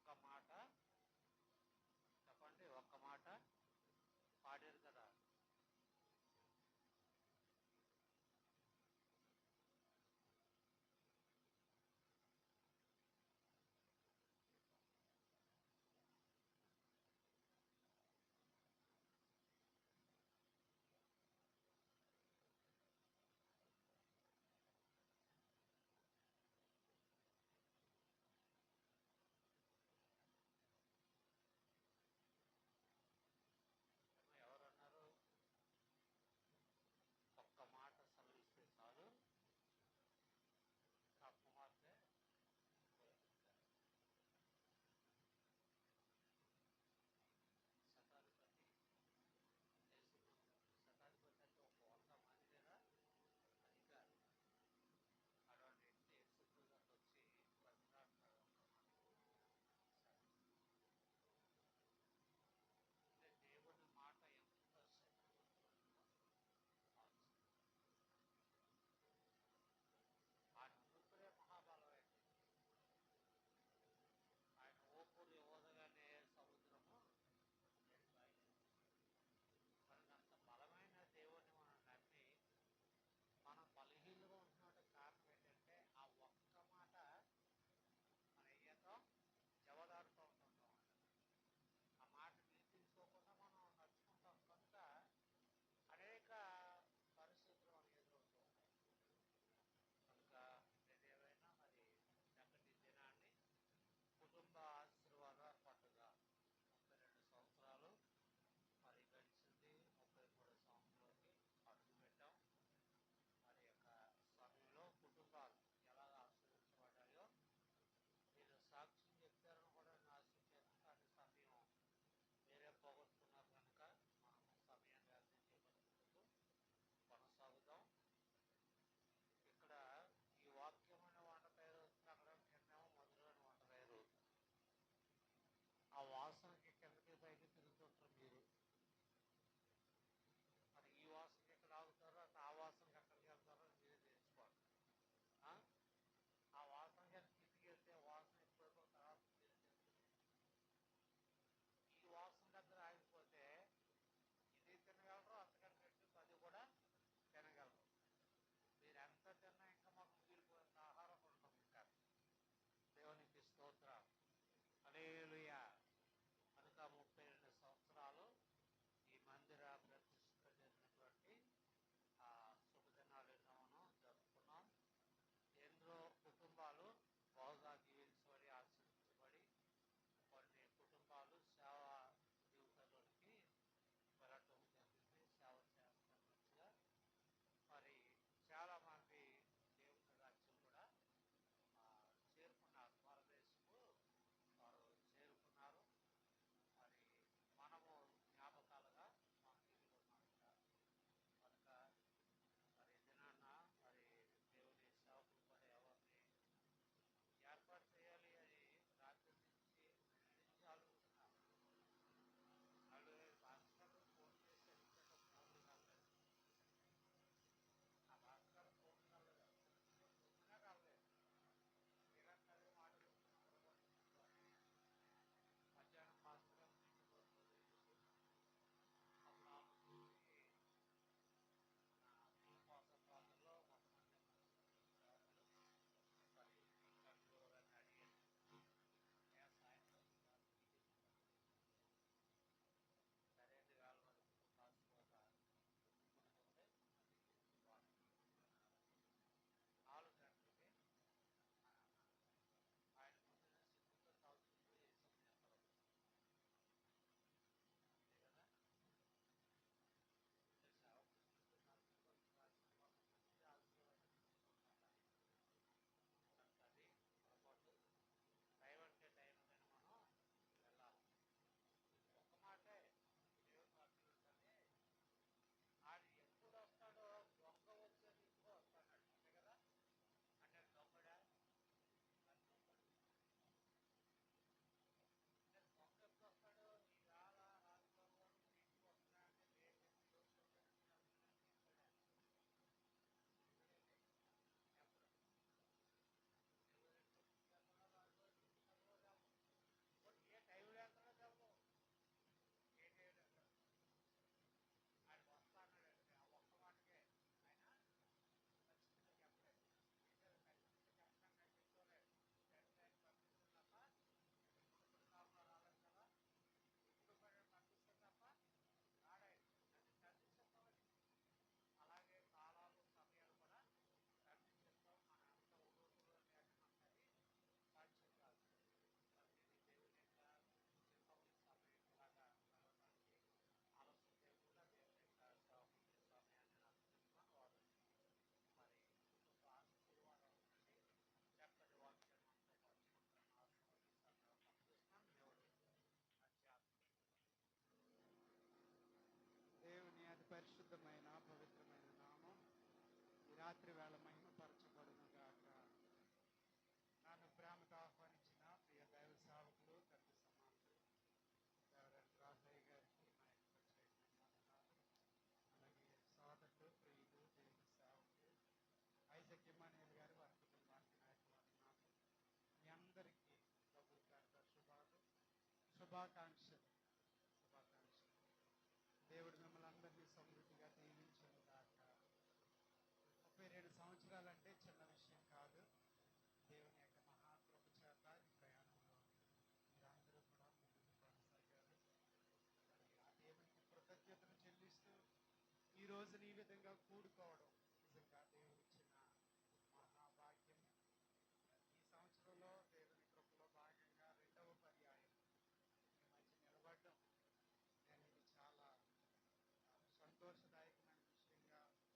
ఒక్క మాట చెప్పండి, ఒక్క మాట పాడారు కదా. ఎవరన్నారు? ఒక్క మాట సెలవిస్తే చాలు, ఆ కుమార్తె శతాధిపతి శతాధిపతి అంటే ఒక 100 మంది లేదా అధికారి అటువంటి వ్యక్తి యేసుప్రభువుకి వచ్చి బతిలాడుతాడు. అంటే దేవుని మాట ఎంత శక్తివంతమైనదో ఆయన ఊపిరే మహాబలమైంది. ఆయన ఊపిరి ఊదగానే సముద్రము మనకు అంత బలమైన దేవుణ్ణి మనం నమ్మి మనం బలహీనంగా ఉంటున్నట్టు కారణం ఏంటంటే ఆ ఒక్క మాట మన ఏదో జవదాడుతూ ఉంటుంటాం. ఆ మాట తీసుకోకుండా మనం నడుచుకుంటాం కనుక అనేక పరిస్థితులు మనం ఎదురవుతూ ఉంటాయి. కనుక ఏదేమైనా మరి చక్కటి దినాన్ని కుటుంబ ఆశీర్వాద పండుగ 32 సంవత్సరాలు మరి గడిచింది. 33 సంవత్సరంలోకి అడుగు పెట్టాం. మరి యొక్క సమయంలో కుటుంబాలు ఎలాగ ఆశీర్వించబడ్డాయో మీరు సాక్ష్యం చెప్తారని కూడా నేను ఆశించాను. కానీ సమయం మీరే పోగొట్టుకున్నారు కనుక మనం సమయాన్ని వ్యర్థం చేయబడుతున్నందుకు కొనసాగుదాం. ఇక్కడ ఈ వాక్యం అనే వంటకాయ రోజున అక్కడ కిందేమో మధురమైన వంటకాయ రోజు ఆ వాసనకి కిందకి పైకి తిరుగుతుంటారు మీరు. మరి ఈ వాసనకి ఎక్కడ ఆగుతారో ఆ వాసనకి ఎక్కడికి వెళ్తారో మీరే తెలుసుకోండి. ఆ వాసన కానీ కిందికి వెళ్తే వాసన ఎప్పుడో తర్వాత మీరే తెలుసుకోండి. ఈ వాసన దగ్గర ఆగిపోతే ఇది తినగలరు, అంతకంటే రెట్టు 10 కూడా తినగలరు. మీరు ఎంత తిన్నా ఇంకా మాకు మిగిలిపోయిన ఆహారం ఉంటుంది. ఇంకా దేవునికి స్తోత్రం, హల్లెలూయా. కనుక 32 సంవత్సరాలు ఈ మందిర ప్రతిష్ఠ జరిగినటువంటి ఆ శుభదినాలు ఎన్నోనో జరుపుకున్నాం. ఎన్నో కుటుంబాలు బాగా దీవించబడి ఆశీర్వించబడి కొన్ని కుటుంబాలు సేవా జీవితంలోనికి వెళ్ళటం జరిగింది. సేవ చేస్తున్నట్టుగా మరి చాలా మంది రాత్రి వేళ మహిమపరచబడును గాక. నన్ను ప్రేమతో ఆహ్వానించిన ప్రియ దైవ సేవకులు, పెద్ద సమానులు రెవరెండ్ రాజయ్య గారికి నా యొక్క ప్రత్యేకమైన వందనాలు. అలాగే సోదరులు, ప్రియులు, దేవుని సేవకులు ఐజక్ ఇమ్మానుయేల్ గారు, వారి కుటుంబానికి నా యొక్క వందనాలు. మీ అందరికీ ప్రభు పేరిట శుభాకాంక్షలు. దేవుడు మిమ్మల్ని అందరినీ సమృద్ధిగా దీవించును గాక. 32 సంవత్సరాలంటే చిన్న విషయం కాదు. దేవుని యొక్క మహాకృప చేత ఈ ప్రయాణంలో మీరందరూ కూడా ముందుకు కొనసాగారు. మరి ఆ దేవునికి కృతజ్ఞతలు చెల్లిస్తూ ఈ రోజున ఈ విధంగా కూడుకోవడం నిజంగా దేవుడిచ్చిన మహాభాగ్యం. ఈ సంవత్సరంలో దేవుని కృపలో భాగంగా 2వ పర్యాయం మీ మధ్య నిలబడడం నేను ఇది చాలా సంతోషదాయకమైన విషయంగా,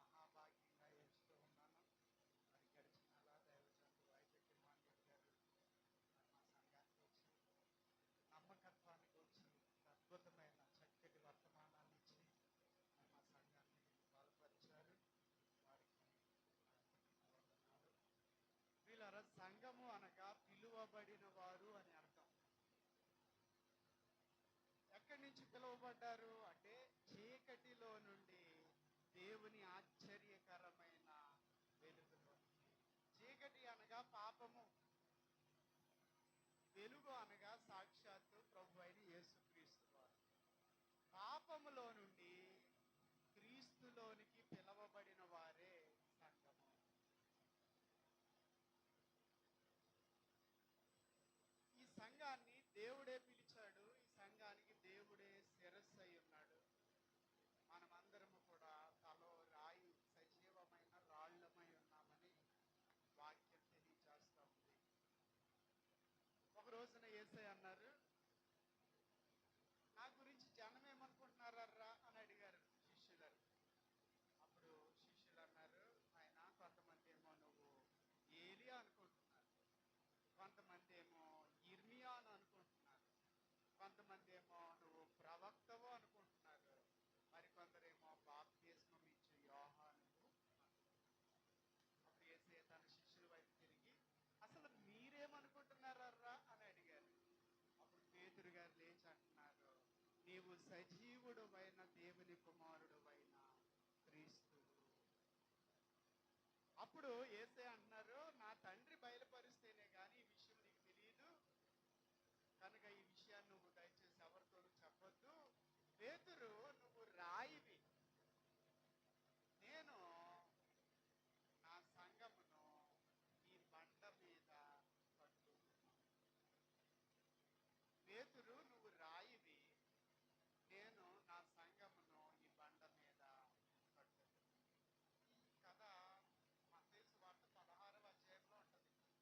మహాభాగ్యంగా ఎంచుతూ ఉన్నాను. మరి గడిచిన నెల దైవజనుడు ఐజక్ ఇమ్మానుయేల్ గారు మా సంఘానికి వచ్చి నమ్మకత్వానికి వచ్చి అద్భుతమైన చక్కటి వర్తమానాన్ని ఇచ్చి మా సంఘాన్ని బలపరిచారు. వారికి వందనాలు. వీళ్ళ సంఘము అనగా పిలువబడిన వారు అని అర్థం. ఎక్కడి నుంచి పిలువబడ్డారు అంటే చీకటిలో నుండి దేవుని ఆశ్చర్యకరమైన వెలుగులోనికి. చీకటి అనగా పాపము, వెలుగు అనగా సాక్షాత్తు ప్రభు అయిన యేసుక్రీస్తు వారు. పాపములో నుండి క్రీస్తులోనికి పిలవబడిన వారే సంఘము. ఈ సంఘాన్ని దేవుడే పిలిచాడు. ఈ సంఘానికి దేవుడే శిరస్సు అయి ఉన్నాడు. మనమందరము కూడా తలో రాయి సజీవమైన రాళ్లమై ఉన్నామని వాక్యం తెలియజేస్తా ఉంది. ఒక రోజున యేసయ్య అన్నారు, నా గురించి జనం ఏమనుకుంటున్నారా అని అడిగారు శిష్యులను. అప్పుడు శిష్యులు అన్నారు, ఆయన కొంతమంది ఏమో నువ్వు ఏలియా అనుకుంటున్నారు, కొంతమంది ఏమో ఇర్మియా అని అనుకుంటున్నారు, కొంతమంది ఏమో నువ్వు ప్రవక్తవు అనుకుంటున్నారు, మరికొందరేమో బాప్తిస్మం ఇచ్చే యోహాను. అప్పుడు యేసయ్య తన శిష్యుల వైపు తిరిగి అసలు మీరేమనుకుంటున్నారా అని అడిగారు. అప్పుడు పేతురు గారు లేచి అంటున్నారు, నీవు సజీవుడు అయిన దేవుని కుమారుడు అయిన క్రీస్తు. అప్పుడు యేసయ్య అంటున్నారు, నా తండ్రి బయలుపరిస్తేనే కానీ ఈ విషయం నీకు తెలియదు, కనుక ఈ విషయాన్ని నువ్వు దయచేసి ఎవరితోనూ చెప్పొద్దు. పేతురు, నువ్వు రాయివి, నేను నా సంఘమును ఈ బండ మీద కట్టుతున్నాను. పేతురు, నువ్వు రాయివి, నేను నా సంఘమును ఈ బండ మీద కట్టుతున్నాను. ఈ కథ మత్తయి సువార్త 16వ అధ్యాయంలో ఉంటుంది,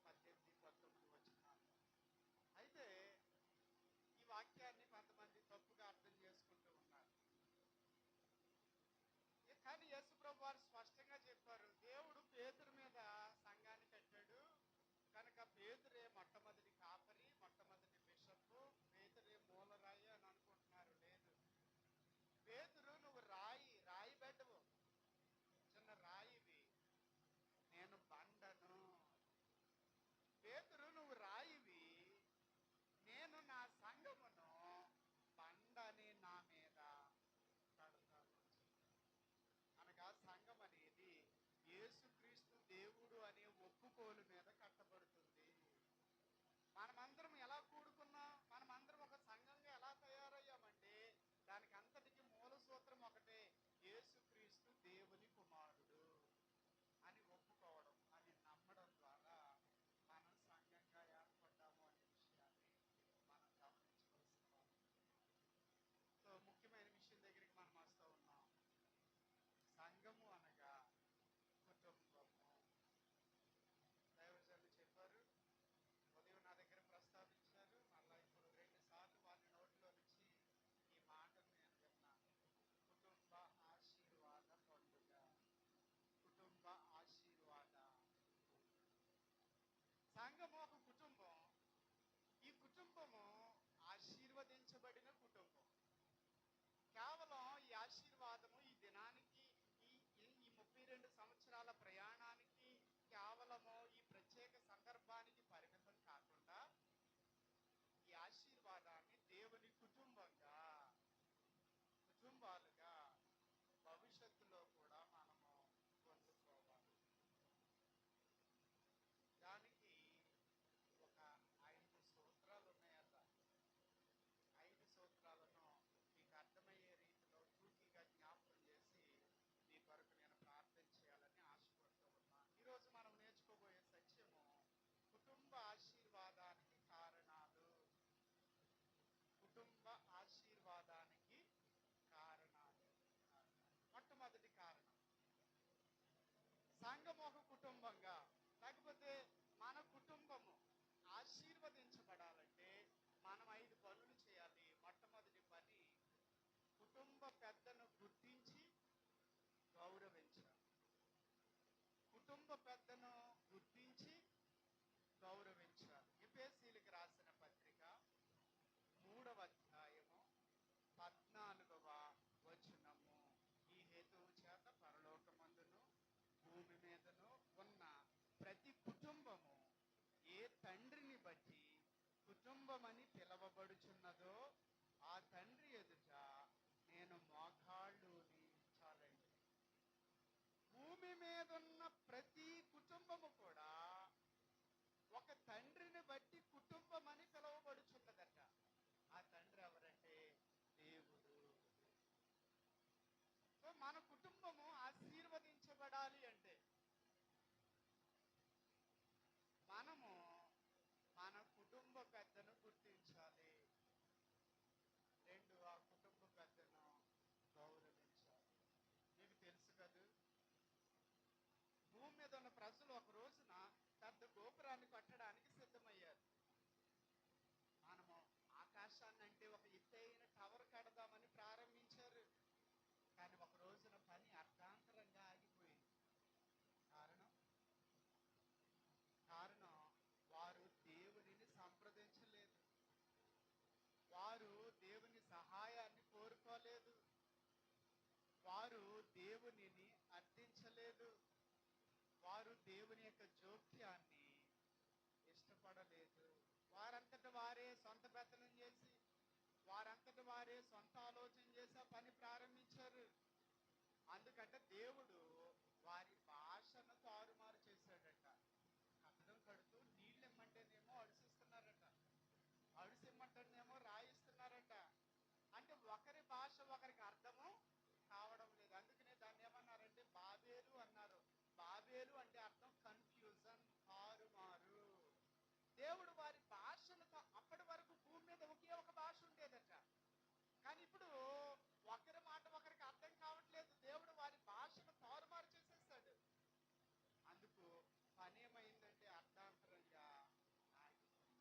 18, 19 వచనాలు. అయితే ఈ వాక్యాన్ని కొంతమంది తప్పుగా అర్థం చేసుకుంటూ సంఘం ఒక కుటుంబంగా, లేకపోతే మన కుటుంబము ఆశీర్వదించబడాలంటే మనం 5 పనులు చేయాలి. మొట్టమొదటి పని, కుటుంబ పెద్దను గుర్తించి గౌరవించాలి. కుటుంబ పెద్దను గుర్తించి గౌరవించాలి. ఎఫెసీయులకు రాసిన పత్రిక 3వ అధ్యాయము 14వ వచనము. ఈ హేతువు చేత పరలోకమందును భూమి మీదను ఉన్న ప్రతి కుటుంబము ఏ తండ్రిని బట్టి కుటుంబమని పిలవబడుచున్నదో ఆ తండ్రి ఎదుట నేను మోకాళ్ళూని చాలండి. భూమి మీద ఉన్న ప్రతి కుటుంబము కూడా ఒక తండ్రిని బట్టి కుటుంబం అని పిలువబడుచున్నదట. ఆ తండ్రి ఎవరంటే దేవుడు. సో మన కుటుంబము ఆశీర్వదించబడాలి అంటే మనము మన కుటుంబ పెద్దను గుర్తించాలి. 2, ఆ కుటుంబ పెద్దను గౌరవించాలి. మీకు తెలుసు కదూ, భూమి మీద ఉన్న ప్రజలు ఒక రోజున పెద్ద గోపురాన్ని కట్టడానికి సిద్ధమయ్యారు. మనము ఆకాశాన్ని అంటే ఒక ఎత్తైన టవర్ కడదామని ప్రారంభించారు. కానీ ఒక రోజున పని అర్థాంతరంగా ఆగిపోయింది. కారణం వారు దేవునిని సంప్రదించలేదు. వారు దేవుని సహాయాన్ని కోరుకోలేదు. వారు దేవునిని అర్థించలేదు. వారు దేవుని యొక్క జోక్యాన్ని ఇష్టపడలేదు. వారంతట వారే సొంత పెత్తనం చేసి, వారంతట వారే సొంత ఆలోచన చేసి ఆ పని ప్రారంభించారు. అందుకంటే దేవుడు వారి భాషను తారుమారు చేశాడట. కట్టడం కడుతూ నీళ్ళు ఇమ్మంటేనేమో అడుసిస్తున్నారట, అడుసిమ్మంటేనేమో రాయిస్తున్నారట. అంటే ఒకరి భాష ఒకరికి అర్థము కావడం లేదు. అందుకనే దాన్ని ఏమన్నారంటే బాబేలు అన్నారు. బాబేలు అంటే అర్థం కన్ఫ్యూజన్, తారుమారు. దేవుడు వారి భాషను, అప్పటి వరకు భూమి మీద ఒకే ఒక భాష ఉండేదట. కానీ ఇప్పుడు ఒకరి మాట ఒకరికి అర్థం కావట్లేదు. దేవుడు వారి భాషను తారుమారు చేసేసాడు. అందుకు పని ఏమైందంటే అర్థాంతరంగా ఆగిపోయింది.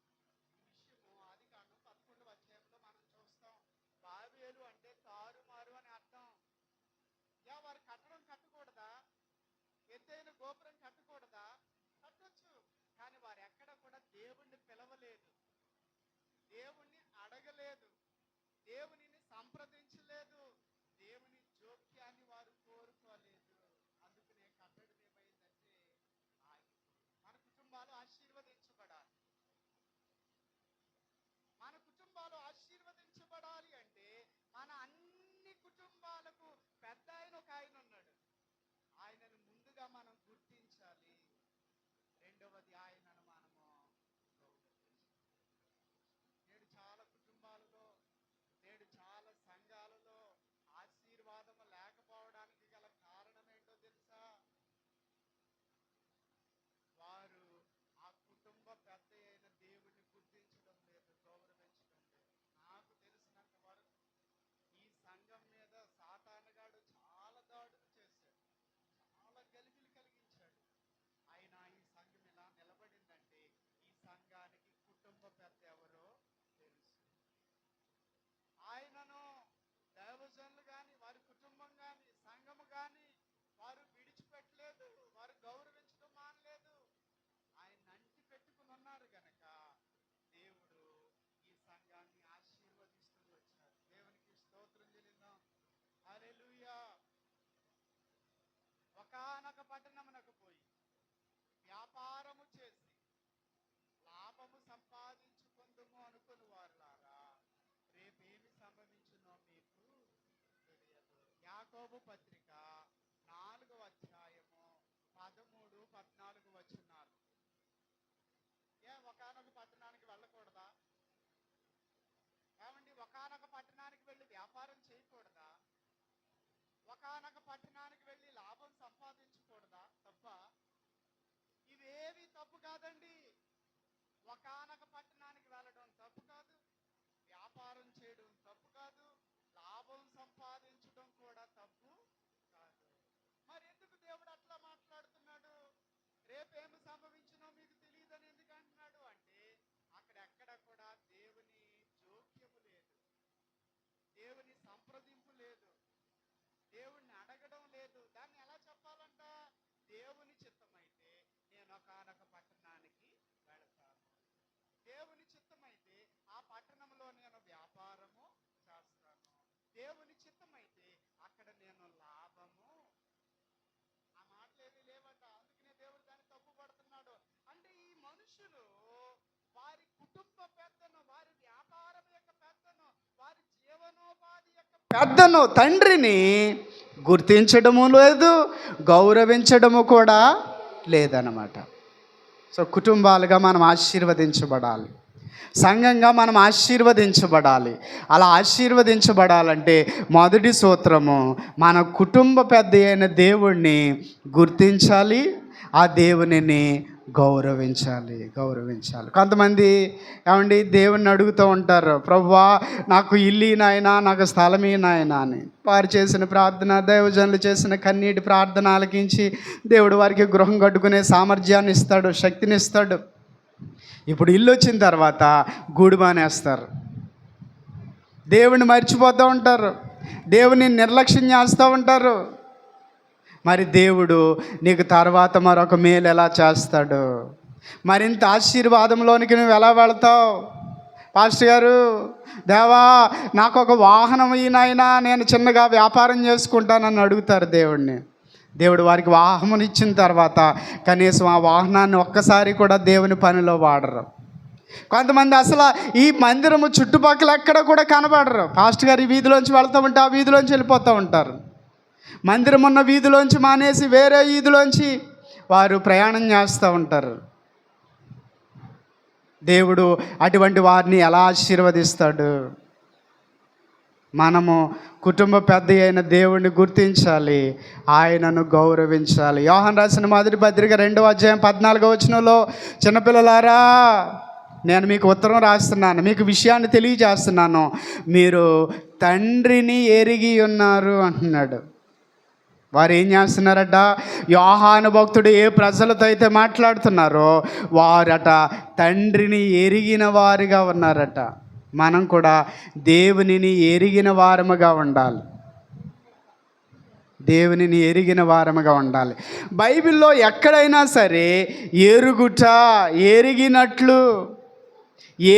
ఈ విషయము ఆదికాండం 11వ అధ్యాయంలో మనం చూస్తాం. బాబేలు అంటే తారుమారు అని అర్థం. వారు కట్టకూడదా? ఎత్తైన గోపురం కట్టకూడదా? కట్టొచ్చు. కానీ వారు ఎక్కడ కూడా దేవుణ్ణి పిలవలేదు, దేవుణ్ణి అడగలేదు, దేవునిని సంప్రదించలేదు, దేవుని జోక్యాన్ని వారు కోరుకోలేదు. అందుకనే కట్టడం ఏమైందంటే ఆగిపోయింది. మన కుటుంబాలు ఆశీర్వదించబడాలి. మన కుటుంబాలు ఆశీర్వదించబడాలి అంటే మన అన్ని కుటుంబాలకు పెద్ద ఆయన ఒక ఆయన ఉన్నాడు. ఆయనను ముందుగా మనం గుర్తించాలి. రెండవది, ఆయనను మనము గౌరవించాలి. నేడు చాలా కుటుంబాలలో, నేడు చాలా సంఘాలలో ఆశీర్వాదం లేకపోవడానికి గల కారణం ఏంటో తెలుసా? వారు ఆ కుటుంబ పెద్ద అయిన దేవుణ్ణి గుర్తించడం లేదు, గౌరవించడం లేదు. నాకు తెలిసినంత వరకు ఈ సంఘం మీద సాతానుగాడు చాలా దాడులు చేశాడు, చాలా గలిబిలు కలిగించాడు. అయినా ఈ సంఘం ఇలా నిలబడిందంటే ఈ సంఘానికి కుటుంబ పెద్ద ఎవరో తెలుసు. ఆయనను దైవజనులు కానీ, వారి కుటుంబం కానీ, సంఘము కానీ వారు విడిచిపెట్టలేదు, వారు గౌరవించడం మానలేదు. ఆయన అంటి పెట్టుకుని ఉన్నారు గనక దేవుడు ఈ సంఘాన్ని ఆశీర్వదిస్తూ వచ్చారు. దేవునికి స్తోత్రం చెల్లిద్దాం. హల్లెలూయా. ఒకానొక పట్టణమునకు పోయి వ్యాపారము చేసి లాభము సంపాదించుకుందుము అనుకుని వారులారా, రేపేమి సంభవించునో మీకు తెలియదు. యాకోబు పత్రిక 4వ అధ్యాయము 13, 14 వచనాలు. ఒకానొక పట్టణానికి వెళ్ళకూడదా? ఏమండి, ఒకానొక పట్టణానికి వెళ్ళి వ్యాపారం చేయకూడదా? ఒకానొక పట్టణానికి వెళ్ళి లాభం సంపాదించకూడదా? తప్ప? ఇవేవి తప్పు కాదండి. ఒకానొక పట్టణానికి వెళ్ళడం తప్పు కాదు, వ్యాపారం చేయడం తప్పు కాదు, లాభం సంపాదించడం కూడా తప్పు కాదు. మరి ఎందుకు దేవుడు అట్లా మాట్లాడుతున్నాడు? రేపు ఏమి సంభవించినో మీకు తెలియదని ఎందుకు అంటున్నాడు అంటే, అక్కడెక్కడ కూడా దేవుని జోక్యము లేదు, దేవుని సంప్రదింపు లేదు, దేవుణ్ణి అడగడం లేదు. దాన్ని ఎలా చెప్పాలంట? దేవుని చిత్తమైతే నేను ఒకానొక పట్టణానికి వెళతాను, దేవుని చిత్తమైతే ఆ పట్టణంలో నేను వ్యాపారము చేస్తాను, దేవుని చిత్తమైతే అక్కడ నేను లాభము. ఆ మాటలేవి లేవట. అందుకనే దేవుడు దాన్ని తప్పు పడుతున్నాడు. అంటే ఈ మనుషులు వారి కుటుంబ పెద్దను, వారి వ్యాపారం యొక్క పెద్దను, వారి జీవనోపాధి యొక్క పెద్దను, తండ్రిని గుర్తించడము లేదు, గౌరవించడము కూడా లేదన్నమాట. సో కుటుంబాలుగా మనం ఆశీర్వదించబడాలి, సంఘంగా మనం ఆశీర్వదించబడాలి. అలా ఆశీర్వదించబడాలంటే మొదటి సూత్రము, మన కుటుంబ పెద్ద అయిన దేవుణ్ణి గుర్తించాలి, ఆ దేవునిని గౌరవించాలి. కొంతమంది ఏమండి దేవుణ్ణి అడుగుతూ ఉంటారు, ప్రభువా నాకు ఇల్లు నాయనా, నాకు స్థలం నాయనా అని. వారు చేసిన ప్రార్థన, దైవజనులు చేసిన కన్నీటి ప్రార్థన ఆలకించి దేవుడు వారికి గృహం కట్టుకునే సామర్థ్యాన్ని ఇస్తాడు, శక్తిని ఇస్తాడు. ఇప్పుడు ఇల్లు వచ్చిన తర్వాత గూడు మానేస్తారు, దేవుణ్ణి మర్చిపోతూ ఉంటారు, దేవుని నిర్లక్ష్యం చేస్తూ ఉంటారు. మరి దేవుడు నీకు తర్వాత మరొక మేలు ఎలా చేస్తాడు? మరింత ఆశీర్వాదంలోనికి నువ్వు ఎలా వెళతావు? పాస్టర్ గారు, దేవా నాకు ఒక వాహనం ఈయనైనా, నేను చిన్నగా వ్యాపారం చేసుకుంటానని అడుగుతారు దేవుడిని. దేవుడు వారికి వాహనం ఇచ్చిన తర్వాత కనీసం ఆ వాహనాన్ని ఒక్కసారి కూడా దేవుని పనిలో వాడరు. కొంతమంది అసలు ఈ మందిరము చుట్టుపక్కల ఎక్కడ కూడా కనబడరు. పాస్టర్ గారు ఈ వీధిలోంచి వెళ్తూ ఉంటే ఆ వీధిలోంచి వెళ్ళిపోతూ ఉంటారు. మందిరం ఉన్న వీధిలోంచి మానేసి వేరే వీధిలోంచి వారు ప్రయాణం చేస్తూ ఉంటారు. దేవుడు అటువంటి వారిని ఎలా ఆశీర్వదిస్తాడు? మనము కుటుంబ పెద్ద అయిన దేవుణ్ణి గుర్తించాలి, ఆయనను గౌరవించాలి. యోహాను రాసిన మొదటి పత్రిక 2వ అధ్యాయం 14వ వచనంలో, చిన్నపిల్లలారా నేను మీకు ఉత్తరం రాస్తున్నాను, మీకు విషయాన్ని తెలియజేస్తున్నాను, మీరు తండ్రిని ఎరిగి ఉన్నారు అంటున్నాడు. వారు ఏం చేస్తున్నారట? యోహాను భక్తుడు ఏ ప్రజలతో అయితే మాట్లాడుతున్నారో వారట తండ్రిని ఎరిగిన వారుగా ఉన్నారట. మనం కూడా దేవునిని ఎరిగిన వారముగా ఉండాలి, దేవునిని ఎరిగిన వారముగా ఉండాలి. బైబిల్లో ఎక్కడైనా సరే ఎరుగుట, ఎరిగినట్లు,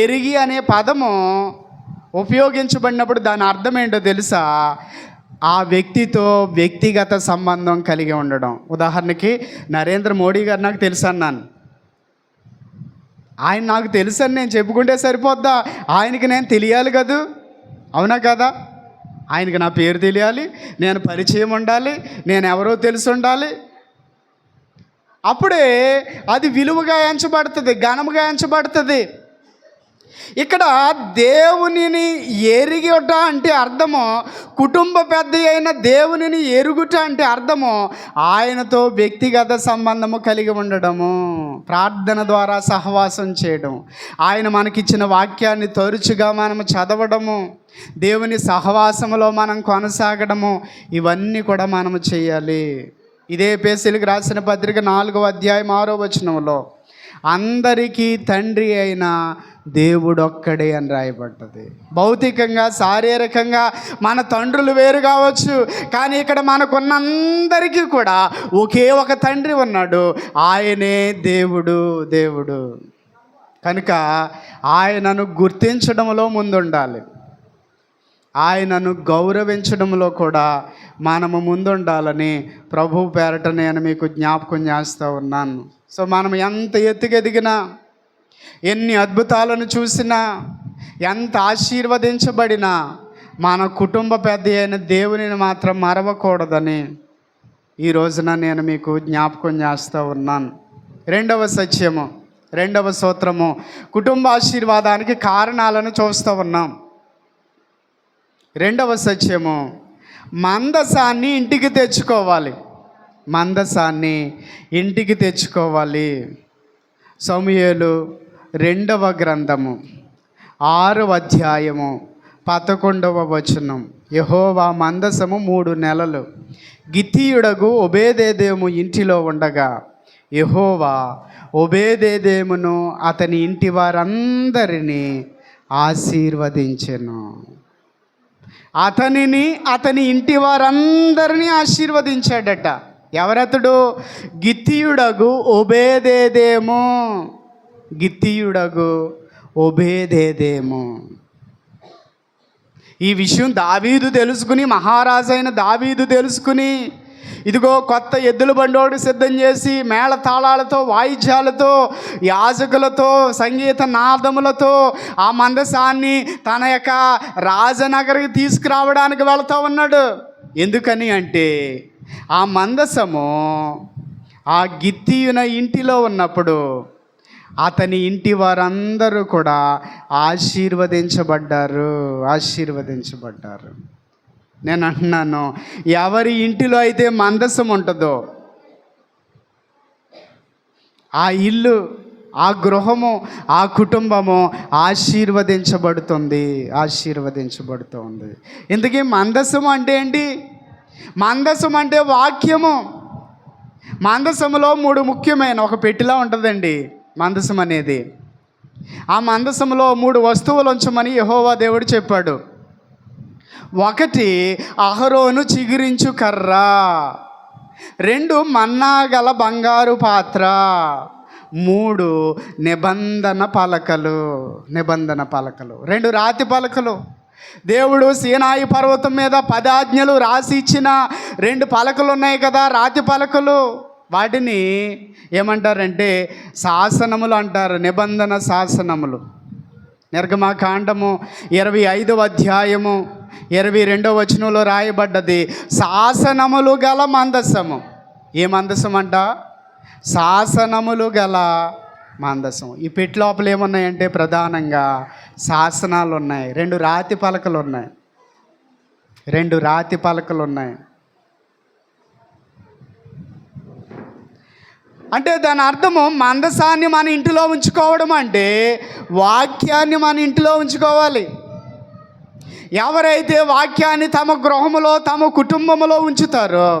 ఎరిగి అనే పదము ఉపయోగించబడినప్పుడు దాని అర్థం ఏంటో తెలుసా? ఆ వ్యక్తితో వ్యక్తిగత సంబంధం కలిగి ఉండడం. ఉదాహరణకి నరేంద్ర మోడీ గారు నాకు తెలుసు అన్నాను, ఆయన నాకు తెలుసు అని నేను చెప్పుకుంటే సరిపోద్దా? ఆయనకి నేను తెలియాలి కదూ, అవునా కదా? ఆయనకి నా పేరు తెలియాలి, నేను పరిచయం ఉండాలి, నేను ఎవరో తెలిసి ఉండాలి. అప్పుడే అది విలువగా ఎంచబడుతుంది, ఘనముగా ఎంచబడుతుంది. ఇక్కడ దేవునిని ఎరిగుట అంటే అర్థము, కుటుంబ పెద్ద అయిన దేవునిని ఎరుగుట అంటే అర్థము ఆయనతో వ్యక్తిగత సంబంధము కలిగి ఉండడము, ప్రార్థన ద్వారా సహవాసం చేయడం, ఆయన మనకిచ్చిన వాక్యాన్ని తరచుగా మనము చదవడము, దేవుని సహవాసములో మనం కొనసాగడము, ఇవన్నీ కూడా మనము చేయాలి. ఇదే ఎఫెసీయులకు రాసిన పత్రిక 4వ అధ్యాయం 6వ వచనంలో, అందరికీ తండ్రి అయిన దేవుడొక్కడే అని రాయబడ్డది. భౌతికంగా, శారీరకంగా మన తండ్రులు వేరు కావచ్చు, కానీ ఇక్కడ మనకున్నందరికీ కూడా ఒకే ఒక తండ్రి ఉన్నాడు, ఆయనే దేవుడు. కనుక ఆయనను గుర్తించడంలో ముందుండాలి, ఆయనను గౌరవించడంలో కూడా మనము ముందుండాలని ప్రభు పేరట నేను మీకు జ్ఞాపకం చేస్తూ ఉన్నాను. సో మనం ఎంత ఎత్తుకెదిగినా, ఎన్ని అద్భుతాలను చూసినా, ఎంత ఆశీర్వదించబడినా మన కుటుంబ పెద్ద అయిన దేవునిని మాత్రం మరవకూడదని ఈ రోజున నేను మీకు జ్ఞాపకం చేస్తూ ఉన్నాను. రెండవ సత్యము, రెండవ సూత్రము, కుటుంబ ఆశీర్వాదానికి కారణాలను చూస్తూ ఉన్నాం. రెండవ సత్యము, మందసాన్ని ఇంటికి తెచ్చుకోవాలి. సమూయేలు 2వ గ్రంథము 6వ అధ్యాయము 11వ వచనం, యెహోవా మందసము 3 నెలలు గిత్తీయుడగు ఒబేదెదోము ఇంటిలో ఉండగా యెహోవా ఓబేదేదోమును అతని ఇంటి వారందరినీ ఆశీర్వదించెను. అతనిని అతని ఇంటి వారందరినీ ఆశీర్వదించాడట. ఎవరతడు? గిత్తీయుడగు ఓబేదేదోము. గిత్తీయుడగు ఓబేదేదోము. ఈ విషయం దావీదు తెలుసుకుని, మహారాజైన దావీదు తెలుసుకుని, ఇదిగో కొత్త ఎద్దుల బండోడు సిద్ధం చేసి మేళ తాళాలతో, వాయిద్యాలతో, యాజకులతో, సంగీత నాదములతో ఆ మందసాన్ని తన యొక్క రాజనగరికి తీసుకురావడానికి వెళుతూ ఉన్నాడు. ఎందుకని అంటే ఆ మందసము ఆ గిత్తీయున ఇంటిలో ఉన్నప్పుడు అతని ఇంటి వారందరూ కూడా ఆశీర్వదించబడ్డారు. నేను అంటున్నాను, ఎవరి ఇంటిలో అయితే మందసం ఉంటుందో ఆ ఇల్లు, ఆ గృహము, ఆ కుటుంబము ఆశీర్వదించబడుతుంది. ఇందుకే మందసం అంటే ఏంటి? మందసం అంటే వాక్యము. మందసములో 3 ముఖ్యమైన ఒక పెట్టిలా ఉంటుందండి మందసం అనేది. ఆ మందసములో 3 వస్తువులు ఉంచమని యెహోవా దేవుడు చెప్పాడు. 1 అహరోను చిగురించు కర్ర, 2 మన్నా గల బంగారు పాత్ర, 3 నిబంధన పలకలు. 2 రాతి పలకలు. దేవుడు సీనాయి పర్వతం మీద 10 ఆజ్ఞలు రాసి ఇచ్చిన 2 పలకలు ఉన్నాయి కదా, రాతి పలకలు. వాటిని ఏమంటారంటే శాసనములు అంటారు, నిబంధన శాసనములు. నిర్గమకాండము 25వ అధ్యాయము 22వ వచనంలో రాయబడ్డది శాసనములు గల మందసము. ఏ మందసం అంట? శాసనములు గల మందసం. ఈ పెట్టి లోపల ఏమున్నాయంటే ప్రధానంగా శాసనాలు ఉన్నాయి. 2 రాతి పలకలు ఉన్నాయి. అంటే దాని అర్థము మందసాన్ని మన ఇంటిలో ఉంచుకోవడం అంటే వాక్యాన్ని మన ఇంటిలో ఉంచుకోవాలి. ఎవరైతే వాక్యాన్ని తమ గృహములో, తమ కుటుంబములో ఉంచుతారో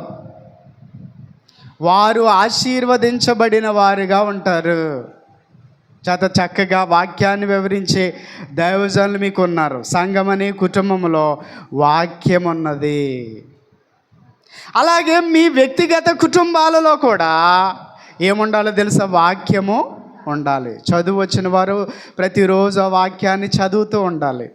వారు ఆశీర్వదించబడిన వారుగా ఉంటారు. చక్కగా వాక్యాన్ని వివరించే దైవజనులు మీకు ఉన్నారు. సంఘమనే కుటుంబంలో వాక్యం ఉన్నది. అలాగే మీ వ్యక్తిగత కుటుంబాలలో కూడా ఏముండాలో తెలుసా? వాక్యము ఉండాలి. చదువు వచ్చిన వారు ప్రతిరోజు ఆ వాక్యాన్ని చదువుతూ ఉండాలి.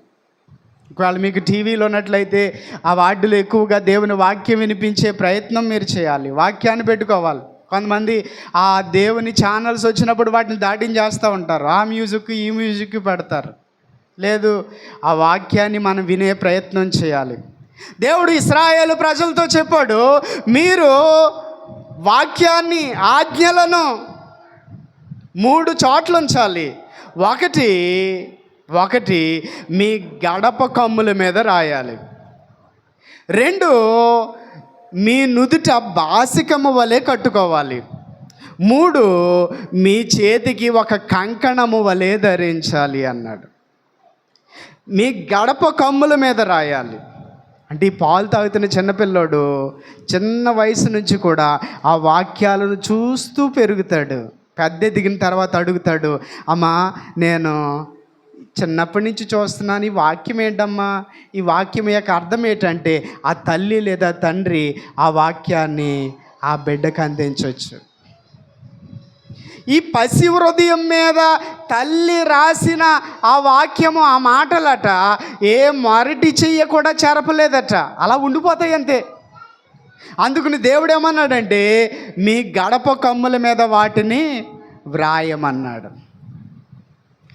ఒకవేళ మీకు టీవీలో ఉన్నట్లయితే ఆ వార్డులో ఎక్కువగా దేవుని వాక్యం వినిపించే ప్రయత్నం మీరు చేయాలి. వాక్యాన్ని పెట్టుకోవాలి. కొంతమంది ఆ దేవుని ఛానల్స్ వచ్చినప్పుడు వాటిని దాటించేస్తూ ఉంటారు. ఆ మ్యూజిక్ ఈ మ్యూజిక్ పెడతారు. లేదు, ఆ వాక్యాన్ని మనం వినే ప్రయత్నం చేయాలి. దేవుడు ఇశ్రాయేలు ప్రజలతో చెప్పాడు, మీరు వాక్యాన్ని, ఆజ్ఞలను 3 చోట్ల ఉంచాలి. ఒకటి మీ గడప కమ్ముల మీద రాయాలి. 2 మీ నుదుట బాసికము వలె కట్టుకోవాలి. 3 మీ చేతికి ఒక కంకణము వలె ధరించాలి అన్నాడు. మీ గడప కమ్ముల మీద రాయాలి. అంటే ఈ పాలు తాగుతున్న చిన్నపిల్లోడు చిన్న వయసు నుంచి కూడా ఆ వాక్యాలను చూస్తూ పెరుగుతాడు. పెద్ద దిగిన తర్వాత అడుగుతాడు, అమ్మా నేను చిన్నప్పటి నుంచి చూస్తున్నాను, ఈ వాక్యం ఏంటమ్మా, ఈ వాక్యం యొక్క అర్థం ఏంటంటే ఆ తల్లి లేదా తండ్రి ఆ వాక్యాన్ని ఆ బిడ్డకు అందించవచ్చు. ఈ పసి హృదయం మీద తల్లి రాసిన ఆ వాక్యము, ఆ మాటలట ఏ మరటి చెయ్య కూడా చెరపలేదట, అలా ఉండిపోతాయి అంతే. అందుకని దేవుడు ఏమన్నాడంటే మీ గడప కమ్ముల మీద వాటిని వ్రాయమన్నాడు.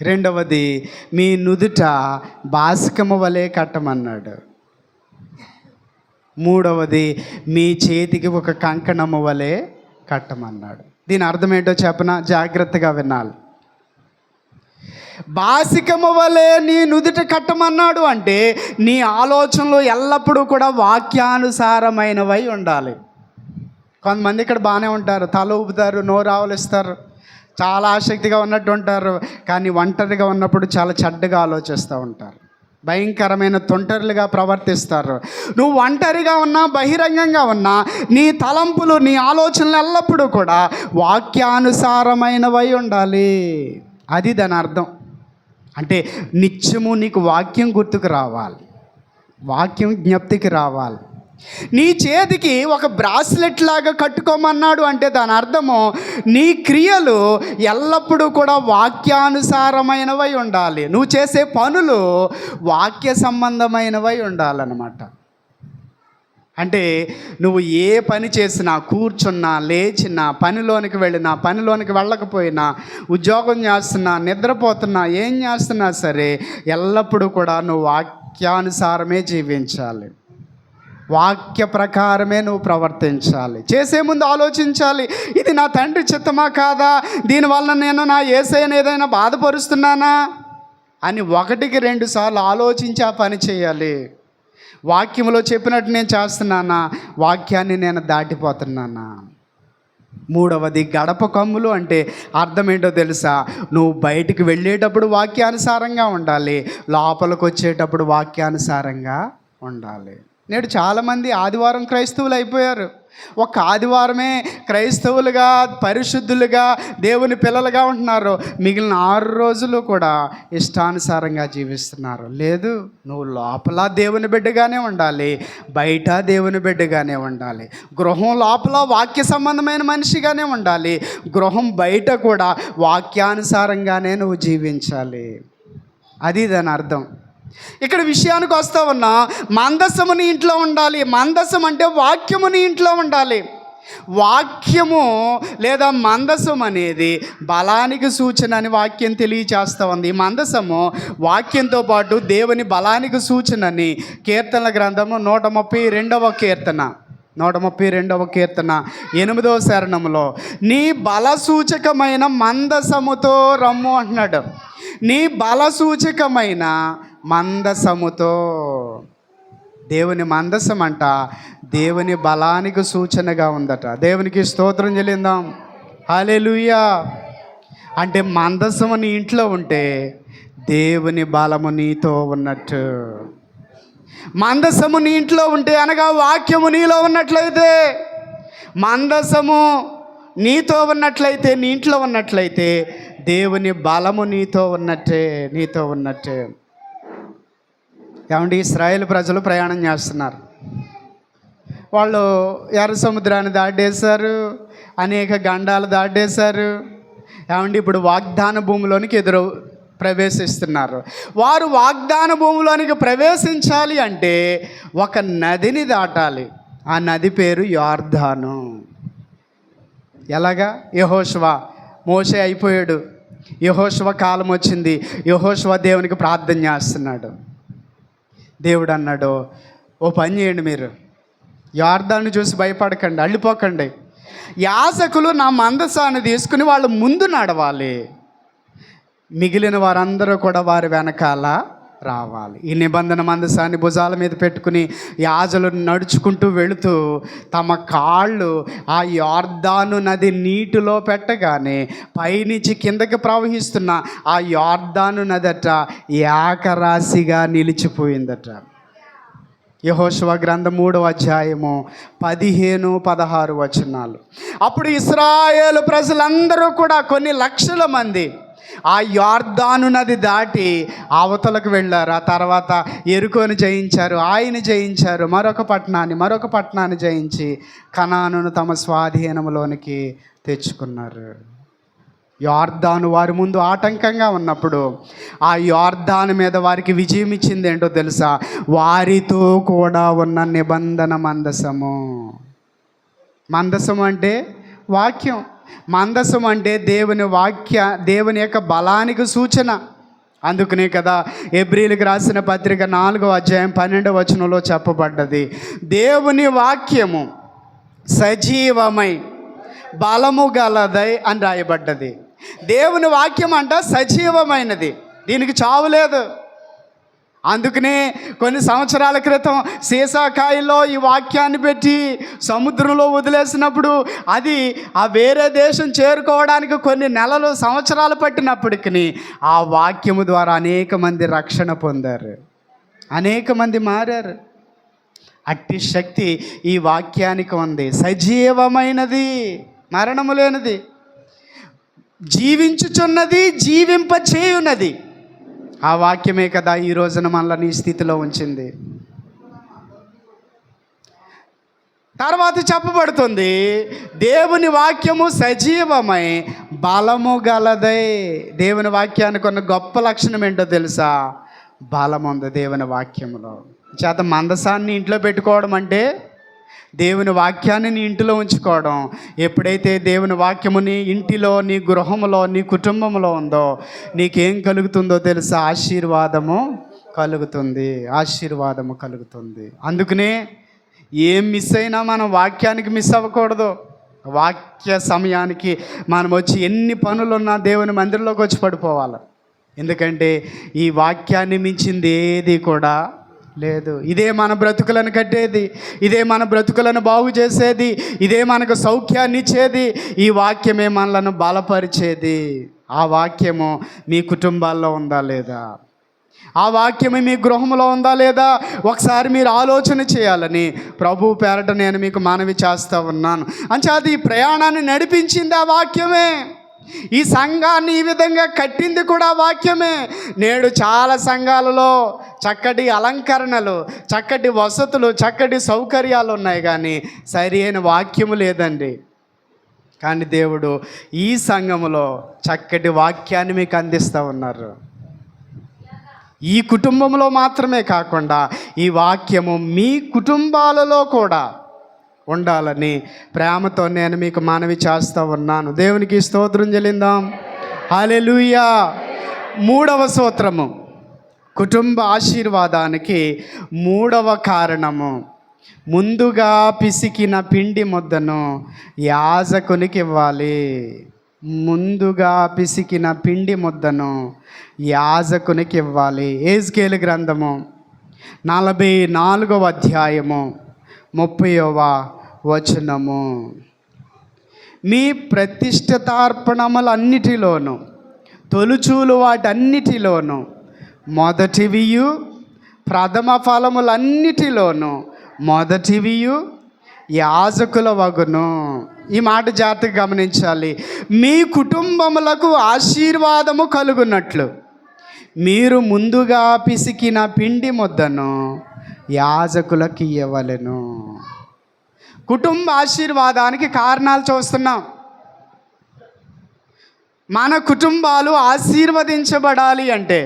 2వది మీ నుదుట బాసికము వలె కట్టమన్నాడు. 3వది మీ చేతికి ఒక కంకణము వలె కట్టమన్నాడు. దీని అర్థం ఏంటో చెప్పనా? జాగ్రత్తగా వినాలి. బాసికము వలె నీ నుదుట కట్టమన్నాడు అంటే నీ ఆలోచనలు ఎల్లప్పుడూ కూడా వాక్యానుసారమైనవై ఉండాలి. కొంతమంది ఇక్కడ బాగానే ఉంటారు, తల ఊపుతారు, నోరు ఆవలిస్తారు, చాలా ఆసక్తిగా ఉన్నట్టు ఉంటారు, కానీ ఒంటరిగా ఉన్నప్పుడు చాలా చెడ్డగా ఆలోచిస్తూ ఉంటారు. భయంకరమైన తొంటరులుగా ప్రవర్తిస్తారు. నువ్వు ఒంటరిగా ఉన్నా, బహిరంగంగా ఉన్నా, నీ తలంపులు, నీ ఆలోచనలు ఎల్లప్పుడూ కూడా వాక్యానుసారమైనవై ఉండాలి. అది దాని అర్థం. అంటే నిత్యము నీకు వాక్యం గుర్తుకు రావాలి, వాక్యం జ్ఞప్తికి రావాలి. నీ చేతికి ఒక బ్రాస్లెట్ లాగా కట్టుకోమన్నాడు అంటే దాని అర్థము నీ క్రియలు ఎల్లప్పుడూ కూడా వాక్యానుసారమైనవై ఉండాలి. నువ్వు చేసే పనులు వాక్య సంబంధమైనవై ఉండాలన్నమాట. అంటే నువ్వు ఏ పని చేసినా, కూర్చున్నా, లేచినా, పనిలోనికి వెళ్ళినా, పనిలోనికి వెళ్ళకపోయినా, ఉద్యోగం చేస్తున్నా, నిద్రపోతున్నా, ఏం చేస్తున్నా సరే ఎల్లప్పుడూ కూడా నువ్వు వాక్యానుసారమే జీవించాలి, వాక్య ప్రకారమే నువ్వు ప్రవర్తించాలి. చేసే ముందు ఆలోచించాలి, ఇది నా తండ్రి చిత్తమా కాదా, దీనివల్ల నేను నా యేసయ్యను ఏదైనా బాధపరుస్తున్నానా అని 1-2 సార్లు ఆలోచించి ఆ పని చేయాలి. వాక్యంలో చెప్పినట్టు నేను చేస్తున్నానా, వాక్యాన్ని నేను దాటిపోతున్నానా. 3వది గడప కమ్ములు అంటే అర్థం ఏంటో తెలుసా? నువ్వు బయటికి వెళ్ళేటప్పుడు వాక్యానుసారంగా ఉండాలి, లోపలికి వచ్చేటప్పుడు వాక్యానుసారంగా ఉండాలి. నేడు చాలామంది ఆదివారం క్రైస్తవులు అయిపోయారు. ఒక ఆదివారమే క్రైస్తవులుగా, పరిశుద్ధులుగా, దేవుని పిల్లలుగా ఉంటున్నారు. మిగిలిన 6 రోజులు కూడా ఇష్టానుసారంగా జీవిస్తున్నారు. లేదు, నువ్వు లోపల దేవుని బిడ్డగానే ఉండాలి, బయట దేవుని బిడ్డగానే ఉండాలి. గృహం లోపల వాక్య సంబంధమైన మనిషిగానే ఉండాలి, గృహం బయట కూడా వాక్యానుసారంగానే నువ్వు జీవించాలి. అది దాని అర్థం. ఇక్కడ విషయానికి వస్తా ఉన్నా, మందసము నీ ఇంట్లో ఉండాలి. మందసం అంటే వాక్యము నీ ఇంట్లో ఉండాలి. వాక్యము లేదా మందసం అనేది బలానికి సూచన అని వాక్యం తెలియచేస్తూ ఉంది. ఈ మందసము వాక్యంతో పాటు దేవుని బలానికి సూచనని కీర్తనల గ్రంథము 132వ కీర్తన 8వ శరణంలో నీ బలసూచకమైన మందసముతో రమ్ము అంటున్నాడు. నీ బలసూచకమైన మందసముతో. దేవుని మందసం అంట దేవుని బలానికి సూచనగా ఉందట. దేవునికి స్తోత్రం చెల్లిందాం. హల్లెలూయా. అంటే మందసము నీ ఇంట్లో ఉంటే దేవుని బలము నీతో ఉన్నట్టు. మందసము నీ ఇంట్లో ఉంటే అనగా వాక్యము నీలో ఉన్నట్లయితే, మందసము నీతో ఉన్నట్లయితే, నీ ఇంట్లో ఉన్నట్లయితే దేవుని బలము నీతో ఉన్నట్టే. ఏమంటే ఇశ్రాయేలు ప్రజలు ప్రయాణం చేస్తున్నారు. వాళ్ళు ఎర్ర సముద్రాన్ని దాటేశారు, అనేక గండాలు దాటేశారు. ఏమంటే ఇప్పుడు వాగ్దాన భూమిలోనికి ప్రవేశిస్తున్నారు. వారు వాగ్దాన భూమిలోనికి ప్రవేశించాలి అంటే ఒక నదిని దాటాలి. ఆ నది పేరు యోర్దాను. ఎలాగా? యెహోషువ, మోషే అయిపోయాడు, యెహోషువ కాలం వచ్చింది. యెహోషువ దేవునికి ప్రార్థన చేస్తున్నాడు. దేవుడు అన్నాడు, ఓ పని చేయండి, మీరు యోర్దాను చూసి భయపడకండి, అల్లిపోకండి. యాజకులు నా మందసాన్ని తీసుకుని వాళ్ళు ముందు నడవాలి, మిగిలిన వారందరూ కూడా వారి వెనకాల రావాలి. ఈ నిబంధన మందసాన్ని భుజాల మీద పెట్టుకుని యాజకులు నడుచుకుంటూ వెళుతూ తమ కాళ్ళు ఆ యోర్దాను నది నీటిలో పెట్టగానే పైనుంచి కిందకి ప్రవహిస్తున్న ఆ యోర్దాను నదట ఏకరాశిగా నిలిచిపోయిందట. యెహోషువ గ్రంథం 3వ అధ్యాయము 15-16 వచనాలు. అప్పుడు ఇశ్రాయేలు ప్రజలందరూ కూడా కొన్ని లక్షల మంది ఆ యోర్దాను నది దాటి అవతలకు వెళ్ళారు. ఆ తర్వాత యెరికోను జయించారు, ఆయన జయించారు, మరొక పట్టణాన్ని జయించి కనానును తమ స్వాధీనంలోనికి తెచ్చుకున్నారు. యోర్దాను వారి ముందు ఆటంకంగా ఉన్నప్పుడు ఆ యోర్దాను మీద వారికి విజయం ఇచ్చింది ఏంటో తెలుసా? వారితో కూడా ఉన్న నిబంధన మందసము. మందసం అంటే వాక్యం, మందసం అంటే దేవుని యొక్క బలానికి సూచన. అందుకనే కదా హెబ్రీయులకు రాసిన పత్రిక 4వ అధ్యాయం 12వ వచనంలో చెప్పబడ్డది, దేవుని వాక్యము సజీవమై బలము గలదై అని రాయబడ్డది. దేవుని వాక్యం అంట సజీవమైనది, దీనికి చావు లేదు. అందుకనే కొన్ని సంవత్సరాల క్రితం సీసాకాయలో ఈ వాక్యాన్ని పెట్టి సముద్రంలో వదిలేసినప్పుడు అది ఆ వేరే దేశం చేరుకోవడానికి కొన్ని నెలలు, సంవత్సరాలు పట్టినప్పటికీ ఆ వాక్యము ద్వారా అనేక మంది రక్షణ పొందారు. అనేక మంది మారారు. అట్టి శక్తి ఈ వాక్యానికి ఉంది. సజీవమైనది, మరణము లేనిది, జీవించుచున్నది, జీవింపచేయున్నది. ఆ వాక్యమే కదా ఈ రోజున మనల్ని ఈ స్థితిలో ఉంచింది. తర్వాత చెప్పబడుతుంది, దేవుని వాక్యము సజీవమై బలము గలదై. దేవుని వాక్యానికి ఉన్న గొప్ప లక్షణం ఏంటో తెలుసా? బలం ఉంది దేవుని వాక్యంలో. చేత మందసాన్ని ఇంట్లో పెట్టుకోవడం అంటే దేవుని వాక్యాన్ని నీ ఇంటిలో ఉంచుకోవడం. ఎప్పుడైతే దేవుని వాక్యము నీ ఇంటిలో, నీ గృహంలో, నీ కుటుంబంలో ఉందో నీకేం కలుగుతుందో తెలుసా? ఆశీర్వాదము కలుగుతుంది, ఆశీర్వాదము కలుగుతుంది. అందుకనే ఏం మిస్ అయినా మనం వాక్యానికి మిస్ అవ్వకూడదు. వాక్య సమయానికి మనం వచ్చి ఎన్ని పనులున్నా దేవుని మందిరంలోకి వచ్చి పడిపోవాలి. ఎందుకంటే ఈ వాక్యాన్ని మించింది ఏది కూడా లేదు. ఇదే మన బ్రతుకులను కట్టేది, ఇదే మన బ్రతుకులను బాగు చేసేది, ఇదే మనకు సౌఖ్యాన్ని ఇచ్చేది. ఈ వాక్యమే మనలను బలపరిచేది. ఆ వాక్యము మీ కుటుంబాల్లో ఉందా లేదా? ఆ వాక్యమే మీ గృహంలో ఉందా లేదా? ఒకసారి మీరు ఆలోచన చేయాలని ప్రభు పేరట నేను మీకు మనవి చేస్తూ ఉన్నాను. అంచేత ఈ ప్రయాణాన్ని నడిపించింది ఆ వాక్యమే. ఈ సంఘాన్ని ఈ విధంగా కట్టింది కూడా వాక్యమే. నేడు చాలా సంఘాలలో చక్కటి అలంకరణలు, చక్కటి వసతులు, చక్కటి సౌకర్యాలు ఉన్నాయి, కానీ సరి అయిన వాక్యము లేదండి. కానీ దేవుడు ఈ సంఘములో చక్కటి వాక్యాన్ని మీకు అందిస్తూ ఉన్నారు. ఈ కుటుంబంలో మాత్రమే కాకుండా ఈ వాక్యము మీ కుటుంబాలలో కూడా ఉండాలని ప్రేమతో నేను మీకు మనవి చేస్తూ ఉన్నాను. దేవునికి స్తోత్రం చెల్లిందాం. హల్లెలూయా. 3వ సూత్రము, కుటుంబ ఆశీర్వాదానికి 3వ కారణము, ముందుగా పిసికిన పిండి ముద్దను యాజకునికి ఇవ్వాలి. ముందుగా పిసికిన పిండి ముద్దను యాజకునికి ఇవ్వాలి. యెహెజ్కేలు గ్రంథము 44వ అధ్యాయము 30వ వచనము. మీ ప్రతిష్ఠితార్పణములన్నిటిలోనూ, తొలుచూలు వాటన్నిటిలోనూ, మొదటివియు ప్రథమ ఫలములన్నిటిలోనూ మొదటివియు యాజకుల వగును. ఈ మాట జాగ్రత్తగా గమనించాలి. మీ కుటుంబములకు ఆశీర్వాదము కలుగునట్లు మీరు ముందుగా పిసికిన పిండి ముద్దను యాజకులకు ఇవ్వవలెను. కుటుంబ ఆశీర్వాదానికి కారణాలు చూస్తున్నాం. మన కుటుంబాలు ఆశీర్వదించబడాలి అంటే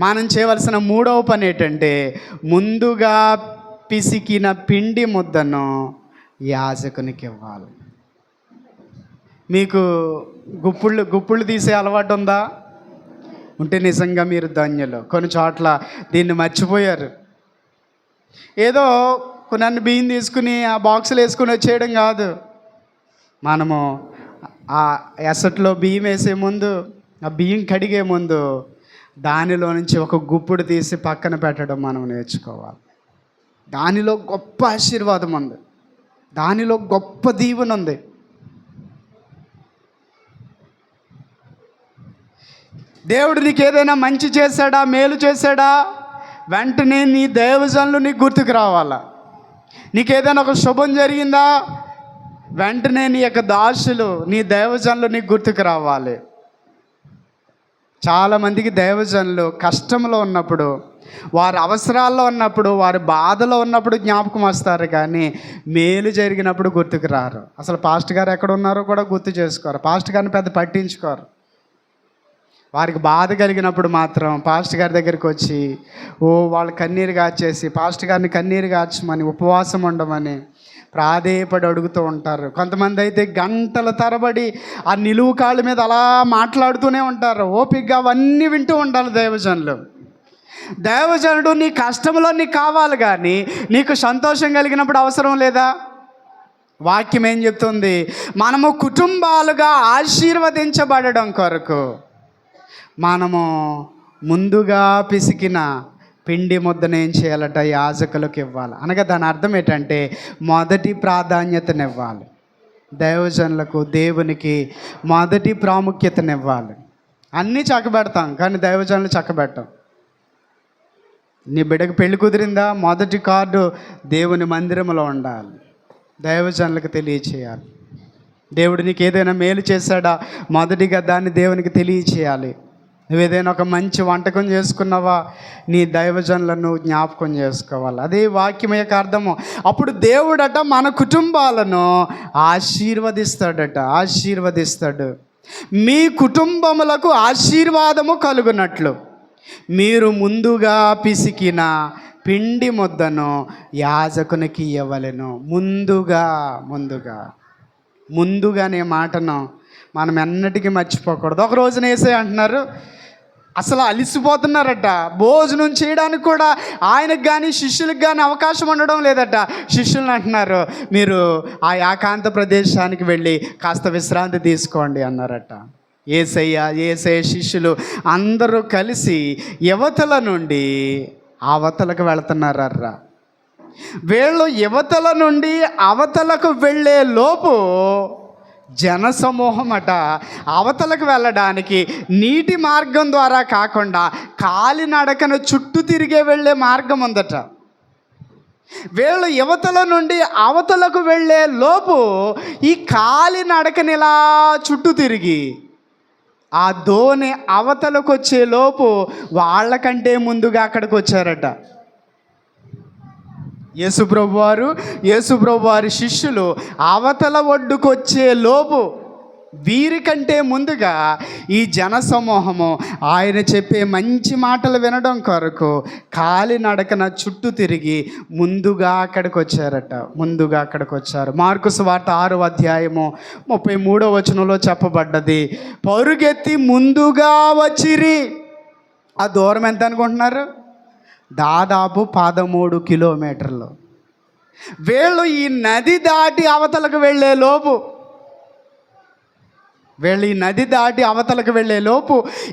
మనం చేయవలసిన 3వ పని ఏంటంటే, ముందుగా పిసికిన పిండి ముద్దను యాజకునికి ఇవ్వాలి. మీకు గుప్పుళ్ళు తీసే అలవాటు ఉందా? ఉంటే నిజంగా మీరు ధన్యులు. కొన్ని చోట్ల దీన్ని మర్చిపోయారు. ఏదో కొన్ని బియ్యం తీసుకుని ఆ బాక్సులు వేసుకుని వచ్చేయడం కాదు. మనము ఆ ఎసట్లో బియ్యం వేసే ముందు, ఆ బియ్యం కడిగే ముందు దానిలో నుంచి ఒక గుప్పుడు తీసి పక్కన పెట్టడం మనం నేర్చుకోవాలి. దానిలో గొప్ప ఆశీర్వాదం ఉంది, దానిలో గొప్ప దీవెన ఉంది. దేవుడు నీకు ఏదైనా మంచి చేశాడా, మేలు చేశాడా, వెంటనే నీ దైవజనులు నీకు గుర్తుకు రావాలా. నీకు ఏదైనా ఒక శుభం జరిగిందా, వెంటనే నీ యొక్క దాసులు, నీ దైవజనులు నీకు గుర్తుకు రావాలి. చాలామందికి దైవజనులు కష్టంలో ఉన్నప్పుడు, వారి అవసరాల్లో ఉన్నప్పుడు, వారి బాధలో ఉన్నప్పుడు జ్ఞాపకం వస్తారు, కానీ మేలు జరిగినప్పుడు గుర్తుకు రారు. అసలు పాస్టర్ గారు ఎక్కడ ఉన్నారో కూడా గుర్తు చేసుకోరు. పాస్టర్ గారిని పెద్ద పట్టించుకోరు. వారికి బాధ కలిగినప్పుడు మాత్రం పాస్టర్ గారి దగ్గరికి వచ్చి వాళ్ళు కన్నీరు గార్చేసి పాస్టర్ గారిని కన్నీరు గార్చమని, ఉపవాసం ఉండమని ప్రాధేయపడి అడుగుతూ ఉంటారు. కొంతమంది అయితే గంటల తరబడి ఆ నిలువు కాళ్ళ మీద అలా మాట్లాడుతూనే ఉంటారు. ఓపికగా అవన్నీ వింటూ ఉండాలి దైవజనులు. దైవజనుడు నీ కష్టంలో నీకు కావాలి, కానీ నీకు సంతోషం కలిగినప్పుడు అవసరం లేదా? వాక్యం ఏం చెప్తుంది? మనము కుటుంబాలుగా ఆశీర్వదించబడడం కొరకు మనము ముందుగా పిసికిన పిండి ముద్దను ఏం చేయాలట? యాజకులకు ఇవ్వాలి. అనగా దాని అర్థం ఏంటంటే మొదటి ప్రాధాన్యతనివ్వాలి. దైవజనులకు, దేవునికి మొదటి ప్రాముఖ్యతనివ్వాలి. అన్నీ చక్కబెడతాం, కానీ దైవజనులు చక్కబెట్టాం. నీ బిడ్డకు పెళ్లి కుదిరిందా? మొదటి కార్డు దేవుని మందిరంలో ఉండాలి, దైవజనులకు తెలియచేయాలి. దేవుడు నీకు ఏదైనా మేలు చేశాడా? మొదటిగా దాన్ని దేవునికి తెలియచేయాలి. నువ్వేదైనా ఒక మంచి వంటకం చేసుకున్నావా? నీ దైవజనులను జ్ఞాపకం చేసుకోవాలి. అదే వాక్యం యొక్క అర్థము. అప్పుడు దేవుడట మన కుటుంబాలను ఆశీర్వదిస్తాడు. మీ కుటుంబములకు ఆశీర్వాదము కలుగునట్లు మీరు ముందుగా పిసికిన పిండి ముద్దను యాజకునికి ఇవ్వవలెను. ముందుగా అనే మాటను మనం ఎన్నటికీ మర్చిపోకూడదు. ఒక రోజున యేసయ్య అంటున్నారు, అసలు అలిసిపోతున్నారట, భోజనం చేయడానికి కూడా ఆయనకు కానీ శిష్యులకు కానీ అవకాశం ఉండడం లేదట. శిష్యులను అంటున్నారు, మీరు ఆ ఏకాంత ప్రదేశానికి వెళ్ళి కాస్త విశ్రాంతి తీసుకోండి అన్నారట. యేసయ్య శిష్యులు అందరూ కలిసి యువతల నుండి అవతలకు వెళుతున్నారర్రా. వీళ్ళు యువతల నుండి అవతలకు వెళ్ళే లోపు జనసమూహం అట అవతలకు వెళ్ళడానికి నీటి మార్గం ద్వారా కాకుండా కాలినడకన చుట్టూ తిరిగే వెళ్ళే మార్గం ఉందట. వీళ్ళు యువతల నుండి అవతలకు వెళ్ళే లోపు ఈ కాలినడకని ఇలా చుట్టూ తిరిగి ఆ దోణి అవతలకు వచ్చే లోపు వాళ్ళకంటే ముందుగా అక్కడికి వచ్చారట. యేసుప్రభు వారి శిష్యులు అవతల ఒడ్డుకు వచ్చే లోపు వీరికంటే ముందుగా ఈ జనసమూహము ఆయన చెప్పే మంచి మాటలు వినడం కొరకు కాలినడకన చుట్టూ తిరిగి ముందుగా అక్కడికి వచ్చారు. మార్కు సువార్త 6వ అధ్యాయము 33వ వచనంలో చెప్పబడ్డది, పరుగెత్తి ముందుగా వచ్చిరి. ఆ దూరం ఎంత అనుకుంటున్నారు? దాదాపు 13 కిలోమీటర్లు. వీళ్ళు ఈ నది దాటి అవతలకు వెళ్ళే లోపు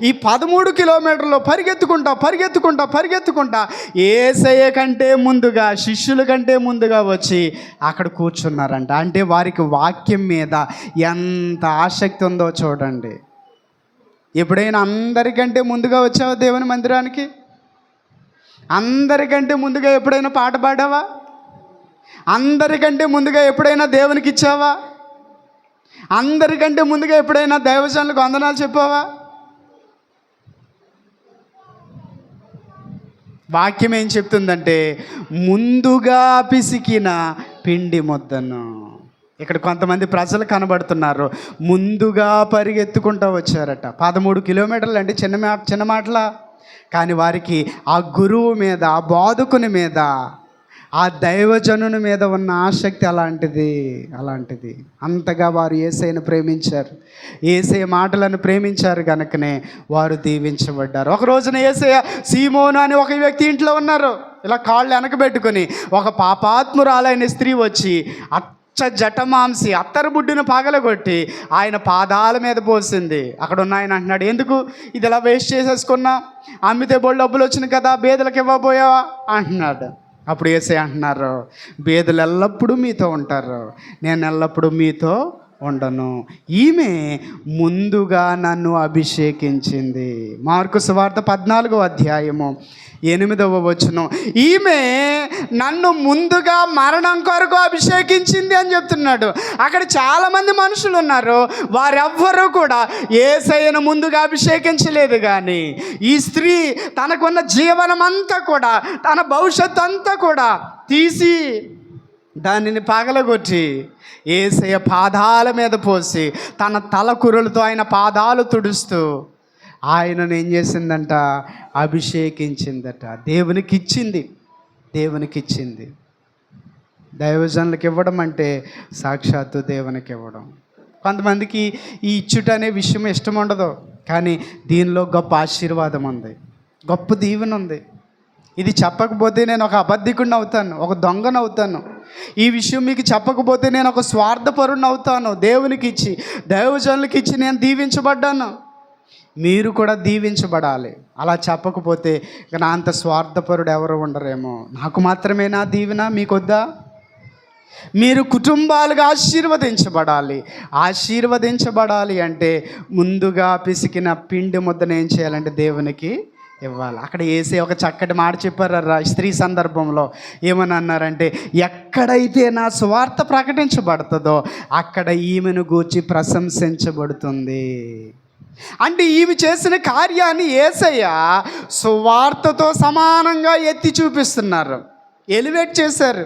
ఈ 13 కిలోమీటర్లు పరిగెత్తుకుంటా యేసయ్య కంటే ముందుగా, శిష్యుల కంటే ముందుగా వచ్చి అక్కడ కూర్చున్నారంట. అంటే వారికి వాక్యం మీద ఎంత ఆసక్తి ఉందో చూడండి. ఎప్పుడైనా అందరికంటే ముందుగా వచ్చావా దేవుని మందిరానికి? అందరికంటే ముందుగా ఎప్పుడైనా పాట పాడావా? అందరికంటే ముందుగా ఎప్పుడైనా దేవునికి ఇచ్చావా? అందరికంటే ముందుగా ఎప్పుడైనా దైవజనులకు వందనాలు చెప్పావా? వాక్యం ఏం చెప్తుందంటే, ముందుగా పిసికిన పిండి ముద్దను. ఇక్కడ కొంతమంది ప్రజలు కనబడుతున్నారు, ముందుగా పరిగెత్తుకుంటూ వచ్చారట. 13 కిలోమీటర్లు అంటే చిన్న మాటలా? కానీ వారికి ఆ గురువు మీద, ఆ బోధకుని మీద, ఆ దైవజనుని మీద ఉన్న ఆసక్తి అలాంటిది. అంతగా వారు యేసయ్యను ప్రేమించారు, యేసయ్య మాటలను ప్రేమించారు కనుకనే వారు దీవించబడ్డారు. ఒక రోజున యేసయ్య సీమోను అని ఒక వ్యక్తి ఇంట్లో ఉన్నారు. ఇలా కాళ్ళు వెనకబెట్టుకొని ఒక పాపాత్మురాలైన స్త్రీ వచ్చి జటమాంసి అత్తరు బుడ్డిని పగలగొట్టి ఆయన పాదాల మీద పోసింది. అక్కడ ఉన్న ఆయన అంటున్నాడు, ఎందుకు ఇది ఇలా వేస్ట్ చేసేసుకున్నా? అమ్మితే బోళ్ళు డబ్బులు వచ్చినాయి కదా, బేదలకు ఇవ్వబోయావా అంటున్నాడు. అప్పుడు యేసయ్య అంటున్నారు, బేదలు ఎల్లప్పుడూ మీతో ఉంటారు, నేను ఎల్లప్పుడూ మీతో ఉండను. ఈమె ముందుగా నన్ను అభిషేకించింది. మార్కు సువార్త 14వ అధ్యాయము 8వ వచనం, ఈమె నన్ను ముందుగా మరణం కొరకు అభిషేకించింది అని చెప్తున్నాడు. అక్కడ చాలామంది మనుషులు ఉన్నారు, వారెవ్వరూ కూడా యేసయ్యను ముందుగా అభిషేకించలేదు. కానీ ఈ స్త్రీ తనకున్న జీవనం అంతా కూడా, తన భవిష్యత్తు అంతా కూడా తీసి దానిని పగలగొట్టి యేసయ్య పాదాల మీద పోసి తన తలకురులతో ఆయన పాదాలు తుడుస్తూ ఆయనను ఏం చేసిందంట? అభిషేకించిందట. దేవునికి ఇచ్చింది. దైవజనులకు ఇవ్వడం అంటే సాక్షాత్తు దేవునికి ఇవ్వడం. కొంతమందికి ఈ ఇచ్చుట అనే విషయం ఇష్టం ఉండదు, కానీ దీనిలో గొప్ప ఆశీర్వాదం ఉంది, గొప్ప దీవెన ఉంది. ఇది చెప్పకపోతే నేను ఒక అబద్ధికుడిని అవుతాను, ఒక దొంగను అవుతాను. ఈ విషయం మీకు చెప్పకపోతే నేను ఒక స్వార్థపరుడిని అవుతాను. దేవునికి ఇచ్చి, దైవజనులకు ఇచ్చి నేను దీవించబడ్డాను. మీరు కూడా దీవించబడాలి. అలా చెప్పకపోతే నా అంత స్వార్థపరుడు ఎవరు ఉండరేమో. నాకు మాత్రమే నా దీవెన, మీకొద్దా? మీరు కుటుంబాలుగా ఆశీర్వదించబడాలి అంటే ముందుగా పిసికిన పిండి ముద్దను ఏం చేయాలంటే దేవునికి ఇవ్వాలి. అక్కడ వేసే ఒక చక్కటి మాట చెప్పారు స్త్రీ సందర్భంలో. ఏమని అన్నారంటే, ఎక్కడైతే నా సువార్త ప్రకటించబడుతుందో అక్కడ ఈమెను గూర్చి ప్రశంసించబడుతుంది. అంటే ఈమె చేసిన కార్యాన్ని యేసయ్య సువార్తతో సమానంగా ఎత్తి చూపిస్తున్నారు, ఎలివేట్ చేశారు.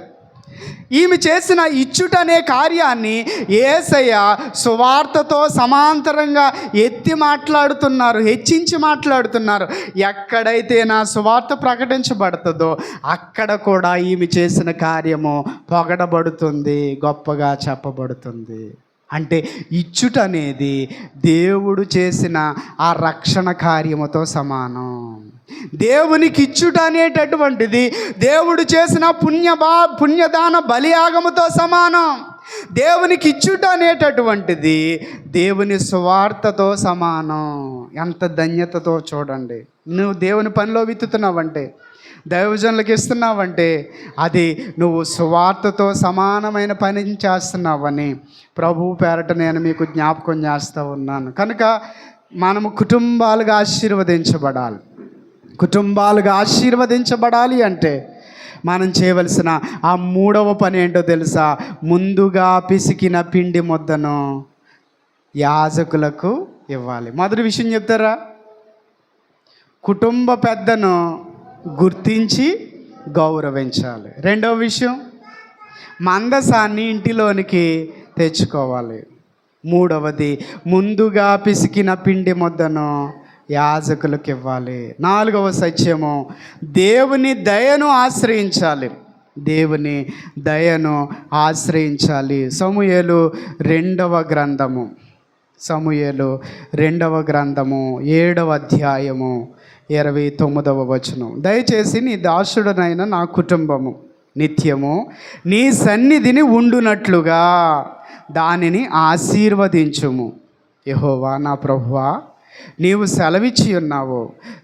ఈమె చేసిన ఇచ్చుట అనే కార్యాన్ని యేసయ్య సువార్తతో సమాంతరంగా ఎత్తి మాట్లాడుతున్నారు, హెచ్చించి మాట్లాడుతున్నారు. ఎక్కడైతే నా సువార్త ప్రకటించబడుతుందో అక్కడ కూడా ఈమె చేసిన కార్యము పొగడబడుతుంది, గొప్పగా చెప్పబడుతుంది. అంటే ఇచ్చుట అనేది దేవుడు చేసిన ఆ రక్షణ కార్యముతో సమానం. దేవునికి ఇచ్చుట అనేటటువంటిది దేవుడు చేసిన పుణ్యదాన బలియాగముతో సమానం. దేవునికి ఇచ్చుట అనేటటువంటిది దేవుని సువార్తతో సమానం. ఎంత ధన్యతతో చూడండి. నువ్వు దేవుని పనిలో విత్తుతున్నావంటే, దైవజనులకు ఇస్తున్నావంటే అది నువ్వు సువార్తతో సమానమైన పని చేస్తున్నావని ప్రభువు పేరట నేను మీకు జ్ఞాపకం చేస్తూ ఉన్నాను. కనుక మనము కుటుంబాలుగా ఆశీర్వదించబడాలి. కుటుంబాలుగా ఆశీర్వదించబడాలి అంటే మనం చేయవలసిన ఆ మూడవ పని ఏంటో తెలుసా? ముందుగా పిసికిన పిండి ముద్దను యాజకులకు ఇవ్వాలి. మొదటి విషయం చెప్తారా? కుటుంబ పెద్దను గుర్తించి గౌరవించాలి. రెండవ విషయం, మందసాన్ని ఇంటిలోనికి తెచ్చుకోవాలి. మూడవది, ముందుగా పిసికిన పిండి ముద్దను యాజకులకు ఇవ్వాలి. నాలుగవ సత్యము, దేవుని దయను ఆశ్రయించాలి. దేవుని దయను ఆశ్రయించాలి. సమూయేలు రెండవ గ్రంథము 7వ అధ్యాయము 29వ వచనం. దయచేసి నీ దాసుడనైన నా కుటుంబము నిత్యము నీ సన్నిధిని ఉండునట్లుగా దానిని ఆశీర్వదించుము. యెహోవా నా ప్రభువా, నీవు సెలవిచ్చి ఉన్నావు.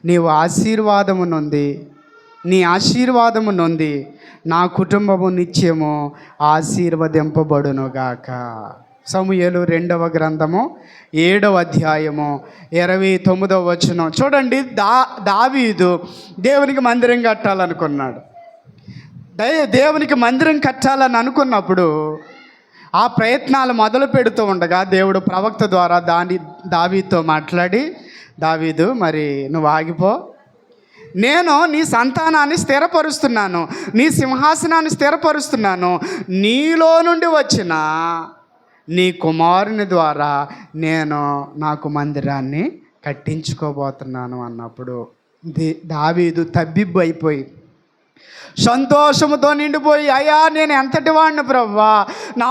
నీవు నీ ఆశీర్వాదము నొంది నా కుటుంబము నిత్యము ఆశీర్వదింపబడునుగాక. సమూయేలు 2వ గ్రంథము 7వ అధ్యాయము 29వ వచనం. చూడండి, దావీదు దేవునికి మందిరం కట్టాలనుకున్నాడు. దేవునికి మందిరం కట్టాలని అనుకున్నప్పుడు ఆ ప్రయత్నాలు మొదలు పెడుతూ ఉండగా దేవుడు ప్రవక్త ద్వారా దావీదుతో మాట్లాడి, దావీదు, మరి నువ్వు ఆగిపో, నేను నీ సంతానాన్ని స్థిరపరుస్తున్నాను, నీ సింహాసనాన్ని స్థిరపరుస్తున్నాను, నీలో నుండి వచ్చిన నీ కుమారుని ద్వారా నేను నాకు మందిరాన్ని కట్టించుకోబోతున్నాను అన్నప్పుడు దావీదు తబ్బిబ్బు అయిపోయి సంతోషముతో నిండిపోయి, అయ్యా నేను ఎంతటి వాడిని ప్రభువా, నా